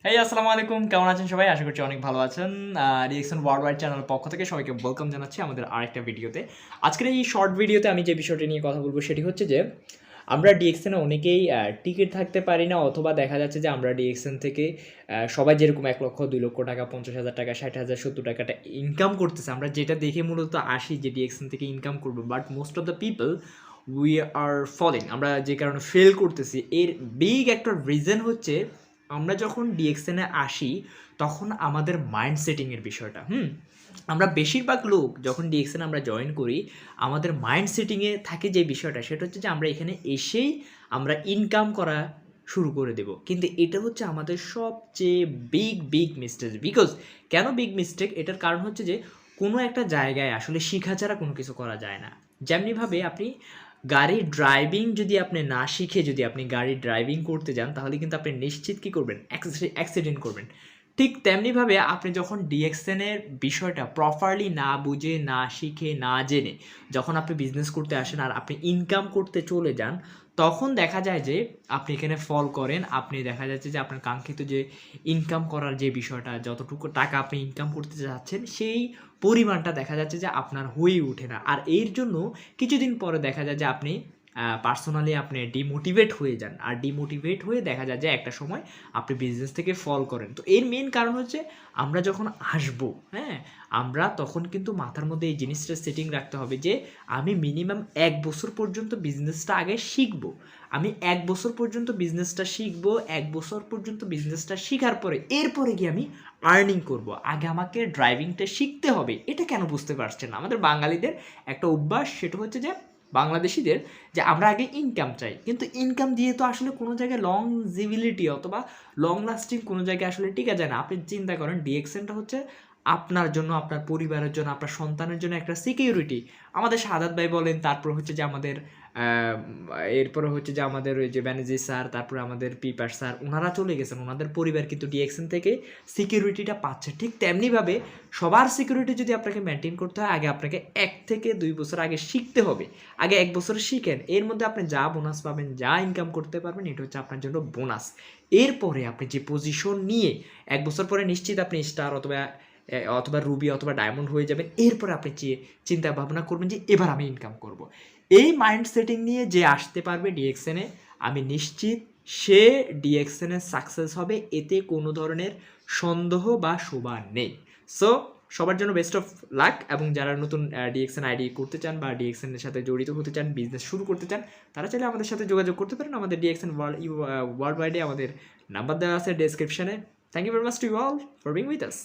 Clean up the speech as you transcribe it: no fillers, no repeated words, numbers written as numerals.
হেই আসসালামু আলাইকুম, কেমন আছেন সবাই? আশা করছি অনেক ভালো আছেন। রিঅ্যাকশন ওয়ার্ল্ড ওয়াইড চ্যানেলের পক্ষ থেকে সবাইকে ওয়েলকাম জানাচ্ছি আমাদের আরেকটা ভিডিওতে। আজকের এই শর্ট ভিডিওতে আমি যে বিষয়টি নিয়ে কথা বলবো সেটি হচ্ছে যে আমরা ডিএক্সএনে অনেকেই টিকিট থাকতে পারি না, অথবা দেখা যাচ্ছে যে আমরা ডিএক্সএন থেকে সবাই যেরকম ১,০০,০০০, ২,০০,০০০ টাকা, ৫০,০০০ টাকা, ৬০,০০০, ৭০ টাকাটা ইনকাম করতেছে, আমরা যেটা দেখে মূলত আসি যে ডিএক্সএন থেকে ইনকাম করবো, but most of the people we are falling, আমরা যে কারণে ফেল করতেছি এর বিগ একটা রিজন হচ্ছে আমরা যখন ডিএক্সএনে আসি তখন আমাদের মাইন্ড সেটিংয়ের বিষয়টা আমরা বেশিরভাগ লোক যখন ডিএক্সএনে আমরা জয়েন করি আমাদের মাইন্ড সেটিংয়ে থাকে যে বিষয়টা সেটা হচ্ছে যে আমরা এখানে এসেই আমরা ইনকাম করা শুরু করে দেব, কিন্তু এটা হচ্ছে আমাদের সবচেয়ে বিগ মিস্টেক। বিকজ কেন বিগ মিস্টেক? এটার কারণ হচ্ছে যে কোনো একটা জায়গায় আসলে শিখা ছাড়া কোনো কিছু করা যায় না। যেমনিভাবে আপনি গাড়ি ড্রাইভিং যদি আপনি না শিখে যদি আপনি গাড়ি ড্রাইভিং করতে যান তাহলে কিন্তু আপনি নিশ্চিত কী করবেন? অ্যাক্সিডেন্ট করবেন। ঠিক তেমনিভাবে আপনি যখন ডিএক্সএনের বিষয়টা প্রপারলি না বুঝে, না শিখে, না জেনে যখন আপনি বিজনেস করতে আসেন আর আপনি ইনকাম করতে চলে যান, তখন দেখা যায় যে আপনি এখানে ফল করেন। আপনি দেখা যাচ্ছে যে আপনার কাঙ্ক্ষিত যে ইনকাম করার যে বিষয়টা, যতটুকু টাকা আপনি ইনকাম করতে যাচ্ছেন সেই পরিমাণটা দেখা যাচ্ছে যে আপনার হয়ে ওঠে না। আর এর জন্য কিছুদিন পরে দেখা যায় যে আপনি পার্সোনালি আপনি ডিমোটিভেট হয়ে যান। আর ডিমোটিভেট হয়ে দেখা যায় যে একটা সময় আপনি বিজনেস থেকে ফল করেন। তো এর মেন কারণ হচ্ছে আমরা যখন আসবো, আমরা তখন কিন্তু মাথার মধ্যে এই জিনিসটা সেটিং রাখতে হবে যে আমি মিনিমাম ১ বছর পর্যন্ত বিজনেসটা আগে শিখবো। আমি ১ বছর পর্যন্ত বিজনেসটা শিখবো, ১ বছর পর্যন্ত বিজনেসটা শিখার পরে এরপরে গিয়ে আমি আর্নিং করব। আগে আমাকে ড্রাইভিংটা শিখতে হবে। এটা কেন বুঝতে পারছেন না? আমাদের বাঙালিদের একটা অভ্যাস, সেটা হচ্ছে যে বাংলাদেশিদের, যে আমরা আগে ইনকাম চাই, কিন্তু ইনকাম দিয়ে তো আসলে কোনো জায়গায় লংজিবিলিটি অথবা লং লাস্টিং কোনো জায়গায় আসলে টিকা যায় না। আপনি চিন্তা করেন ডিএক্সএনটা হচ্ছে আপনার জন্য, আপনার পরিবারের জন্য, আপনার সন্তানের জন্য একটা সিকিউরিটি। আমাদের সাদাত ভাই বলেন, তারপর হচ্ছে যে আমাদের এরপরে হচ্ছে যে আমাদের ওই যে ব্যানার্জি স্যার, তারপরে আমাদের পিপার স্যার, ওনারা চলে গেছেন, ওনাদের পরিবার কিন্তু ডিএক্সএন থেকে সিকিউরিটিটা পাচ্ছে। ঠিক তেমনিভাবে সবার সিকিউরিটি যদি আপনাকে মেনটেন করতে হয়, আগে আপনাকে ১ থেকে ২ বছর আগে শিখতে হবে। আগে ১ বছর শিখেন, এর মধ্যে আপনি যা বোনাস পাবেন, যা ইনকাম করতে পারবেন, এটা হচ্ছে আপনার জন্য বোনাস। এরপরে আপনি যে পজিশন নিয়ে ১ বছর পরে নিশ্চিত আপনি স্টার অথবা রুবি অথবা ডায়মন্ড হয়ে যাবেন। এরপরে আপনি চিন্তা ভাবনা করবেন যে এবার আমি ইনকাম করব। এই মাইন্ড সেটিং নিয়ে যে আসতে পারবে ডিএক্সএনে, আমি নিশ্চিত সে ডিএক্সএনে সাকসেস হবে, এতে কোনো ধরনের সন্দেহ বা শোভা নেই। সো সবার জন্য বেস্ট অফ লাক। এবং যারা নতুন ডিএক্সএন আইডি করতে চান বা ডিএক্সএনের সাথে জড়িত হতে চান, বিজনেস শুরু করতে চান, তারা চাইলে আমাদের সাথে যোগাযোগ করতে পারেন। আমাদের ডিএক্সএন ওয়ার্ল্ড ওয়াইডে আমাদের নাম্বার দেওয়া আছে ডেসক্রিপশনে। Thank you very much to you all for being with us.